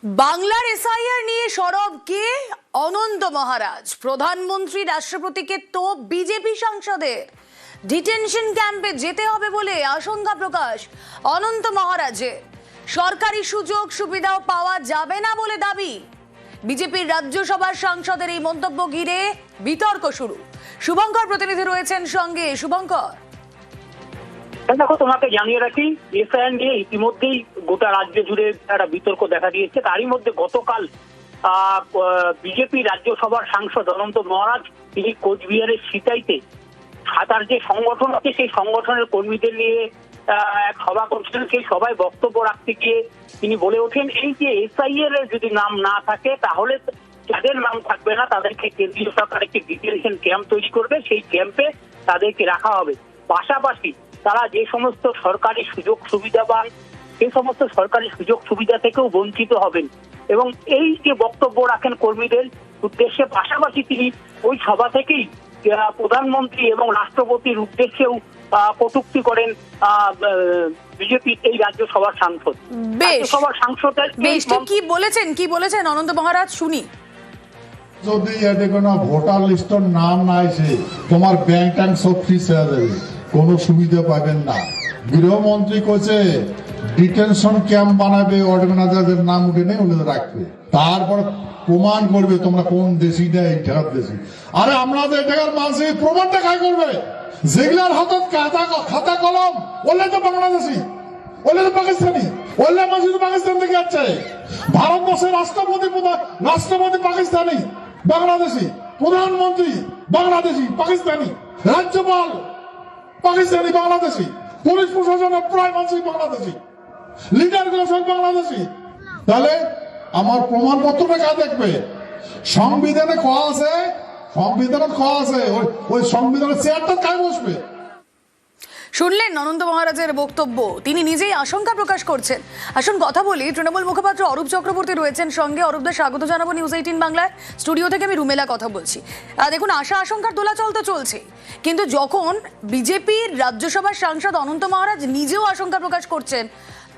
বাংলার এসআইআর নিয়ে সরব কে? অনন্ত মহারাজ। প্রধানমন্ত্রী রাষ্ট্রপতিকে তো বিজেপি সাংসদের ডিটেনশন ক্যাম্পে যেতে হবে বলে আশঙ্কা প্রকাশ অনন্ত মহারাজের। সরকারি সুযোগ সুবিধাও পাওয়া যাবে না বলে দাবি। বিজেপির রাজ্যসভার সাংসদের এই মন্তব্য ঘিরে বিতর্ক শুরু। শুভঙ্কর প্রতিনিধি রয়েছেন সঙ্গে। শুভঙ্কর, দেখো, তোমাকে জানিয়ে রাখি, এসআইআর নিয়ে ইতিমধ্যেই গোটা রাজ্য জুড়ে একটা বিতর্ক দেখা দিয়েছে। তারই মধ্যে গতকাল বিজেপি রাজ্যসভার সাংসদ অনন্ত মহারাজ তিনি কোচবিহারের সিতাইতে তার যে সংগঠন আছে সেই সংগঠনের কর্মীদের নিয়ে এক সভা করছিলেন। সেই সভায় বক্তব্য রাখতে গিয়ে তিনি বলে ওঠেন, এই যে এসআইআর এর যদি নাম না থাকে তাহলে যাদের নাম থাকবে না তাদেরকে কেন্দ্রীয় সরকার একটি ডিটেনশন ক্যাম্প তৈরি করবে, সেই ক্যাম্পে তাদেরকে রাখা হবে। পাশাপাশি তারা যে সমস্ত সরকারি সুযোগ সুবিধা পান সেই সমস্ত সরকারি সুযোগ সুবিধা থেকেও বঞ্চিত হবেন। এবং এই যে বক্তব্য রাখেন কর্মীদের উদ্দেশ্যে, পাশাপাশি তিনি ওই সভা থেকেই প্রধানমন্ত্রী এবং রাষ্ট্রপতির উদ্দেশ্যেও কটূক্তি করেন বিজেপির এই রাজ্যসভার সাংসদ। রাজ্যসভার সাংসদের কি বলেছেন অনন্ত মহারাজ শুনি। যদি এতে কোনো ভোটার লিস্টের নাম না আসে তোমার ব্যাংক ট্যাঙ্ক সব ফ্রিজ হয়ে যাবে, কোনো সুবিধা পাবেন না। গৃহমন্ত্রী কইছে ডিটেনশন ক্যাম্প বানাবে, অর্গানাইজারদের নাম উঠে নেই ওদের রাখবে, তারপর প্রমাণ করবে তোমরা কোন দেশি না এই ঠেকার দেশি। আরে আমাদের ঠেকার মানুষ প্রমাণটা খাই করবে? যেগুলার হাতত খাতা কলম ওলে তো বাংলাদেশি, ওলে তো পাকিস্তানি, ওলে মানুষ পাকিস্তান থেকে আসছে। ভারতবর্ষের রাষ্ট্রপতি পাকিস্তানি বাংলাদেশি, প্রধানমন্ত্রী বাংলাদেশি পাকিস্তানি, রাজ্যপাল পাকিস্তানি বাংলাদেশি, পুলিশ প্রশাসনের প্রায় মানুষই বাংলাদেশি, লিডার গুলো সব বাংলাদেশি। তাহলে আমার প্রমাণপত্রটা কাজ দেখবে? সংবিধানে খোয়া আছে, ওই সংবিধানের চেয়ারটা কাজ বসবে। শুনলেন অনন্ত মহারাজের বক্তব্য। তিনি নিজেই আশঙ্কা প্রকাশ করছেন। আসুন কথা বলি, তৃণমূল মুখপাত্র অরূপ চক্রবর্তী রয়েছেন সঙ্গে। অরূপদের স্বাগত জানাবো নিউজ 18 বাংলার স্টুডিও থেকে। আমি রুমেলা কথা বলছি। দেখুন, আশঙ্কার দোলাচল তো চলছে, কিন্তু যখন বিজেপির রাজ্যসভার সাংসদ অনন্ত মহারাজ নিজেও আশঙ্কা প্রকাশ করছেন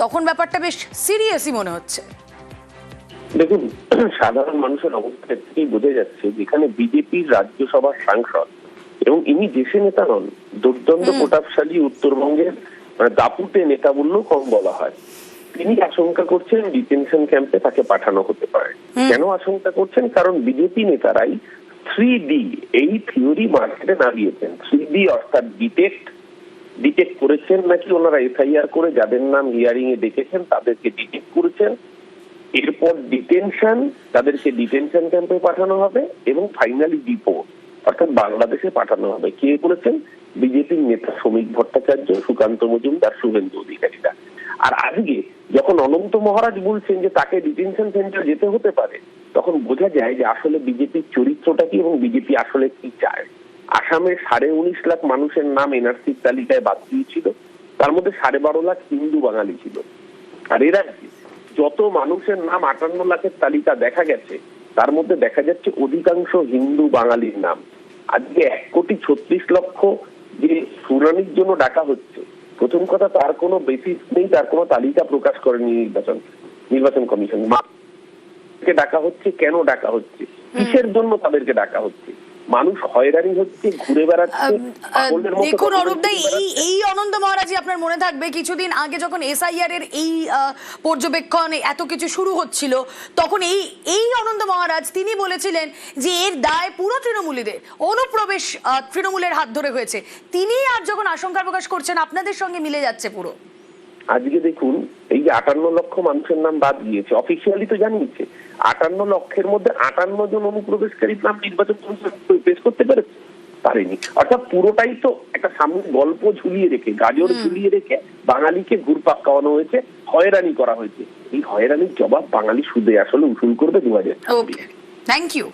তখন ব্যাপারটা বেশ সিরিয়াসই মনে হচ্ছে। দেখুন, সাধারণ মানুষের অবস্থা থেকেই বোঝা যাচ্ছে যেখানে বিজেপির রাজ্যসভার সাংসদ এবং ইনি দেশে নেতা নন, দুর্দণ্ড প্রতাপশালী উত্তরবঙ্গের দাপুটে নেতা বললেও কম বলা হয়, তিনি আশঙ্কা করছেন ডিটেনশন ক্যাম্পে তাকে পাঠানো হতে পারে। কেন আশঙ্কা করছেন? কারণ বিজেপি নেতারাই 3D এই থিওরি মার্কেটে নামিয়েছেন। 3D অর্থাৎ ডিটেক্ট করেছেন নাকি ওনারা এফআইআর করে যাদের নাম হিয়ারিং এ ডেকেছেন তাদেরকে ডিটেক্ট করেছেন, এরপর ডিটেনশন, তাদেরকে ডিটেনশন ক্যাম্পে পাঠানো হবে এবং ফাইনালি ডিপোর্ট অর্থাৎ বাংলাদেশে পাঠানো হবে। কে করেছেন? বিজেপির নেতা শ্রমিক ভট্টাচার্য, সুকান্ত মজুমদার, শুভেন্দু অধিকারীরা। আর আজকে যখন অনন্ত মহারাজ বলছেন যে তাকে ডিটেনশন সেন্টার যেতে হতে পারে, তখন বোঝা যায় যে আসলে বিজেপির চরিত্রটা কি এবং বিজেপি আসলে কি চায়। আসামে 19.5 লাখ মানুষের নাম এনআরসির তালিকায় বাদ দিয়েছিল, তার মধ্যে 12.5 লাখ হিন্দু বাঙালি ছিল। আর এর আগে যত মানুষের নাম 58 লাখের তালিকা দেখা গেছে তার মধ্যে দেখা যাচ্ছে অধিকাংশ হিন্দু বাঙালির নাম। আজকে 1,36,00,000 যে শুনানির জন্য ডাকা হচ্ছে, প্রথম কথা তার কোনো বেসিস নেই, তার কোনো তালিকা প্রকাশ করেনি নির্বাচন কমিশন। ডাকা হচ্ছে কেন ডাকা হচ্ছে, কিসের জন্য তাদেরকে ডাকা হচ্ছে? মানুষ হয়রানি হচ্ছে, ঘুরে বেড়াচ্ছে। দেখুন অরূপদা, এই অনন্ত মহারাজই আপনার মনে থাকবে কিছুদিন আগে যখন এসআইআর এর এই পর্যবেক্ষণ এত কিছু শুরু হচ্ছিল, তখন এই অনন্ত মহারাজ তিনি বলেছিলেন যে এর দায় পুরো তৃণমূলীদের, অনুপ্রবেশ তৃণমূলের হাত ধরে হয়েছে। তিনি আর যখন আশঙ্কা প্রকাশ করছেন আপনাদের সঙ্গে মিলে যাচ্ছে পুরো। আজকে দেখুন, এই যে 58 লক্ষ মানুষের নাম বাদ দিয়েছে, অফিসিয়ালি তো জানিয়েছে 58 লক্ষের মধ্যে 58 জন অনুপ্রবেশকারীর নাম নির্বাচন পেশ করতে পারেনি। অর্থাৎ পুরোটাই তো একটা সামনে গল্প ঝুলিয়ে রেখে, গাজর ঝুলিয়ে রেখে বাঙালিকে ঘুরপাক খাওয়ানো হয়েছে, হয়রানি করা হয়েছে। এই হয়রানির জবাব বাঙালি সুদে আসলে উসুল করবে 2000। ওকে, থ্যাংক ইউ।